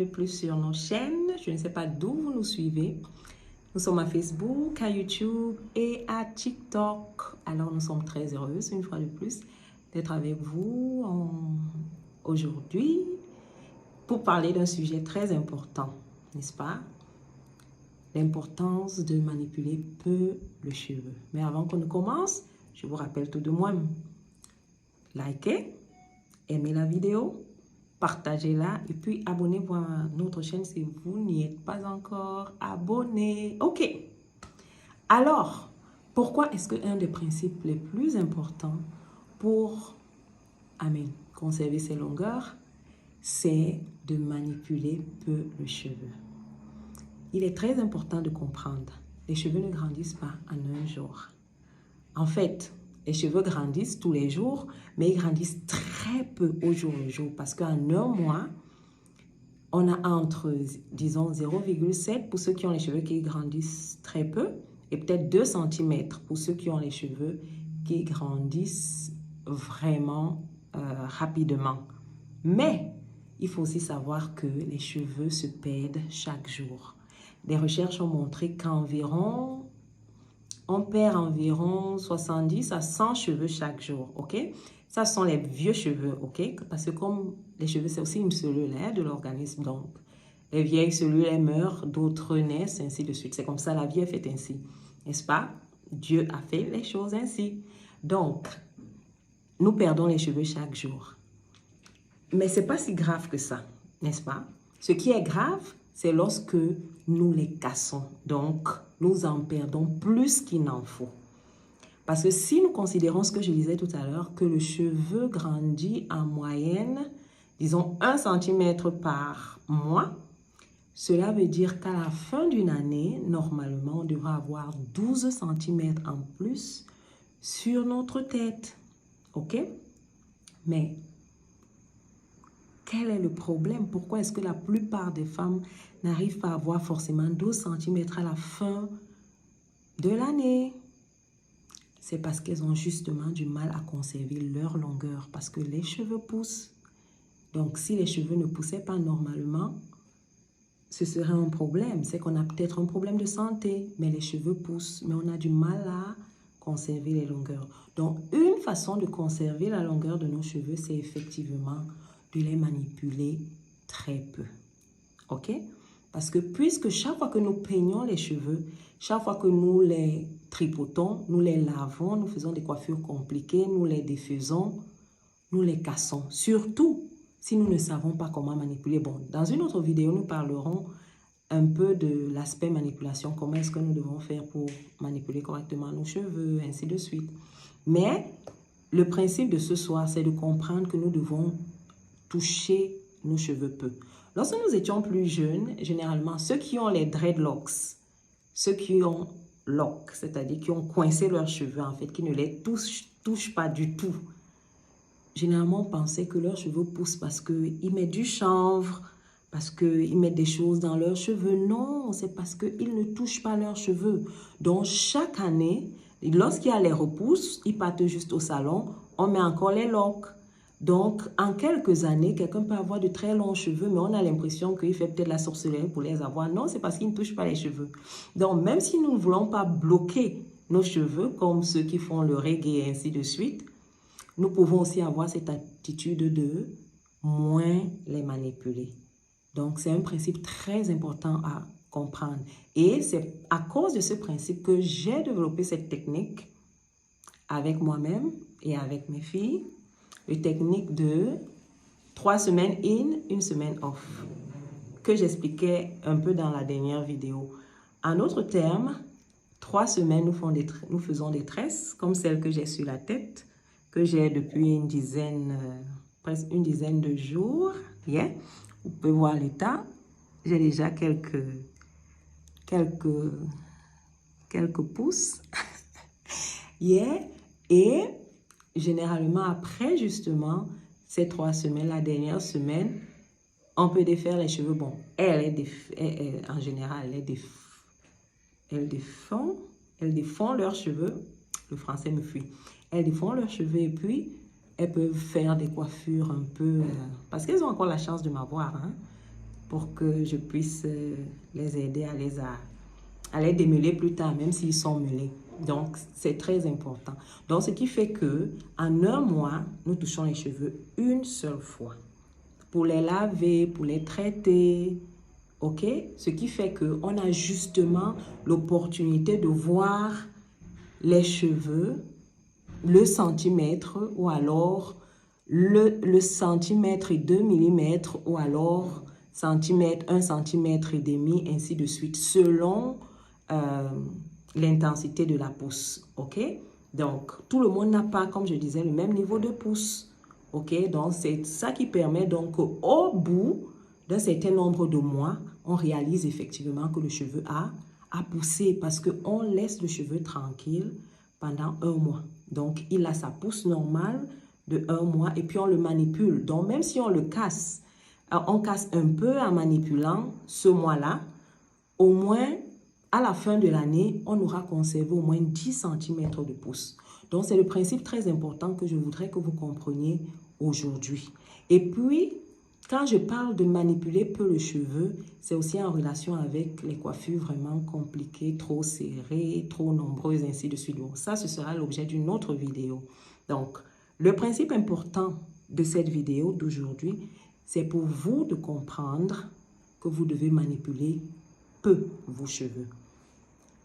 de plus sur nos chaînes. Je ne sais pas d'où vous nous suivez. Nous sommes à Facebook, à YouTube et à TikTok. Alors, nous sommes très heureuses, une fois de plus, d'être avec vous aujourd'hui pour parler d'un sujet très important, n'est-ce pas? L'importance de manipuler peu le cheveu. Mais avant qu'on ne commence, je vous rappelle tout de même, likez, aimez la vidéo, partagez-la et puis abonnez-vous à notre chaîne si vous n'y êtes pas encore abonné. Ok. Alors, pourquoi est-ce qu'un des principes les plus importants pour conserver ses longueurs, c'est de manipuler peu le cheveu? Il est très important de comprendre, les cheveux ne grandissent pas en un jour. En fait, les cheveux grandissent tous les jours, mais ils grandissent très peu au jour le jour parce qu'en un mois, on a entre, disons, 0,7 pour ceux qui ont les cheveux qui grandissent très peu et peut-être 2 cm pour ceux qui ont les cheveux qui grandissent vraiment rapidement. Mais il faut aussi savoir que les cheveux se perdent chaque jour. Des recherches ont montré qu'environ on perd environ 70 à 100 cheveux chaque jour, ok? Ça sont les vieux cheveux, ok? Parce que comme les cheveux, c'est aussi une cellule de l'organisme, donc les vieilles cellules, elles meurent, d'autres naissent, ainsi de suite. C'est comme ça, la vie est faite ainsi, n'est-ce pas? Dieu a fait les choses ainsi. Donc, nous perdons les cheveux chaque jour. Mais ce n'est pas si grave que ça, n'est-ce pas? Ce qui est grave, c'est lorsque nous les cassons. Donc, nous en perdons plus qu'il n'en faut. Parce que si nous considérons ce que je disais tout à l'heure, que le cheveu grandit en moyenne, disons 1 cm par mois, cela veut dire qu'à la fin d'une année, normalement, on devra avoir 12 cm en plus sur notre tête. OK? Mais quel est le problème? Pourquoi est-ce que la plupart des femmes n'arrivent pas à avoir forcément 12 cm à la fin de l'année? C'est parce qu'elles ont justement du mal à conserver leur longueur, parce que les cheveux poussent. Donc, si les cheveux ne poussaient pas normalement, ce serait un problème. C'est qu'on a peut-être un problème de santé, mais les cheveux poussent, mais on a du mal à conserver les longueurs. Donc, une façon de conserver la longueur de nos cheveux, c'est effectivement de les manipuler très peu. OK? Parce que puisque chaque fois que nous peignons les cheveux, chaque fois que nous les tripotons, nous les lavons, nous faisons des coiffures compliquées, nous les défaisons, nous les cassons. Surtout si nous ne savons pas comment manipuler. Bon, dans une autre vidéo, nous parlerons un peu de l'aspect manipulation. Comment est-ce que nous devons faire pour manipuler correctement nos cheveux, ainsi de suite. Mais le principe de ce soir, c'est de comprendre que nous devons toucher nos cheveux peu. Lorsque nous étions plus jeunes, généralement, ceux qui ont les dreadlocks, ceux qui ont locks, c'est-à-dire qui ont coincé leurs cheveux, en fait, qui ne les touchent pas du tout, généralement, on pensait que leurs cheveux poussent parce qu'ils mettent du chanvre, parce qu'ils mettent des choses dans leurs cheveux. Non, c'est parce qu'ils ne touchent pas leurs cheveux. Donc, chaque année, lorsqu'il y a les repousses, ils partent juste au salon, on met encore les locks. Donc, en quelques années, quelqu'un peut avoir de très longs cheveux, mais on a l'impression qu'il fait peut-être la sorcellerie pour les avoir. Non, c'est parce qu'il ne touche pas les cheveux. Donc, même si nous ne voulons pas bloquer nos cheveux, comme ceux qui font le reggae et ainsi de suite, nous pouvons aussi avoir cette attitude de moins les manipuler. Donc, c'est un principe très important à comprendre. Et c'est à cause de ce principe que j'ai développé cette technique avec moi-même et avec mes filles. Une technique de 3 semaines in, 1 semaine off, que j'expliquais un peu dans la dernière vidéo. En d'autres termes, 3 semaines, nous faisons des tresses, comme celle que j'ai sur la tête, que j'ai depuis presque une dizaine de jours. Yeah. Vous pouvez voir l'état. J'ai déjà quelques pouces. Yeah. Et généralement, après justement ces 3 semaines, la dernière semaine, on peut défaire les cheveux. Bon, en général, elles défont leurs cheveux. Le français me fuit. Elles défont leurs cheveux et puis elles peuvent faire des coiffures un peu... parce qu'elles ont encore la chance de m'avoir. Hein. pour que je puisse les aider à les démêler plus tard, même s'ils sont mêlés. Donc, c'est très important. Donc, ce qui fait que en un mois, nous touchons les cheveux une seule fois. Pour les laver, pour les traiter, ok? Ce qui fait qu'on a justement l'opportunité de voir les cheveux, le centimètre ou alors le centimètre et 2 millimètres ou alors centimètre, 1 centimètre et demi, ainsi de suite, selon l'intensité de la pousse, ok? Donc, tout le monde n'a pas, comme je disais, le même niveau de pousse, ok? Donc, c'est ça qui permet donc au bout d'un certain nombre de mois, on réalise effectivement que le cheveu a poussé parce qu'on laisse le cheveu tranquille pendant un mois. Donc, il a sa pousse normale de un mois et puis on le manipule. Donc, même si on le casse, on casse un peu en manipulant ce mois-là, au moins, à la fin de l'année, on aura conservé au moins 10 cm de pouce. Donc, c'est le principe très important que je voudrais que vous compreniez aujourd'hui. Et puis, quand je parle de manipuler peu le cheveu, c'est aussi en relation avec les coiffures vraiment compliquées, trop serrées, trop nombreuses, ainsi de suite. Bon, ça, ce sera l'objet d'une autre vidéo. Donc, le principe important de cette vidéo d'aujourd'hui, c'est pour vous de comprendre que vous devez manipuler peu vos cheveux.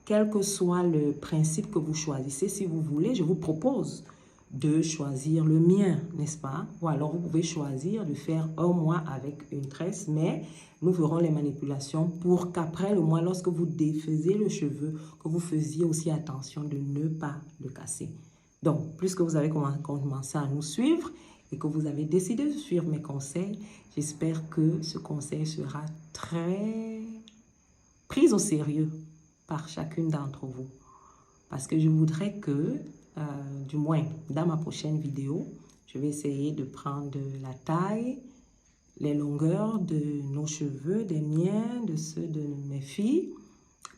Quel que soit le principe que vous choisissez, si vous voulez, je vous propose de choisir le mien, n'est-ce pas? Ou alors vous pouvez choisir de faire un mois avec une tresse, mais nous ferons les manipulations pour qu'après le mois, lorsque vous défaisiez le cheveu, que vous faisiez aussi attention de ne pas le casser. Donc, puisque vous avez commencé à nous suivre et que vous avez décidé de suivre mes conseils, j'espère que ce conseil sera très pris au sérieux par chacune d'entre vous. Parce que je voudrais que, du moins dans ma prochaine vidéo, je vais essayer de prendre la taille, les longueurs de nos cheveux, des miens, de ceux de mes filles,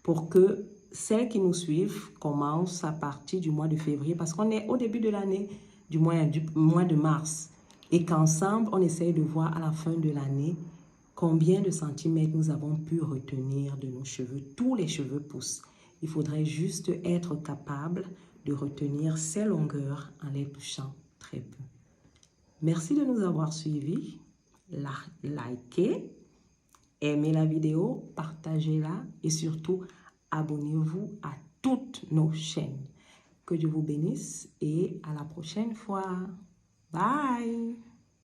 pour que celles qui nous suivent commencent à partir du mois de février, parce qu'on est au début de l'année, du mois de mars, et qu'ensemble, on essaye de voir à la fin de l'année combien de centimètres nous avons pu retenir de nos cheveux. Tous les cheveux poussent. Il faudrait juste être capable de retenir ces longueurs en les touchant très peu. Merci de nous avoir suivis. Likez, aimez la vidéo, partagez-la et surtout, abonnez-vous à toutes nos chaînes. Que Dieu vous bénisse et à la prochaine fois. Bye!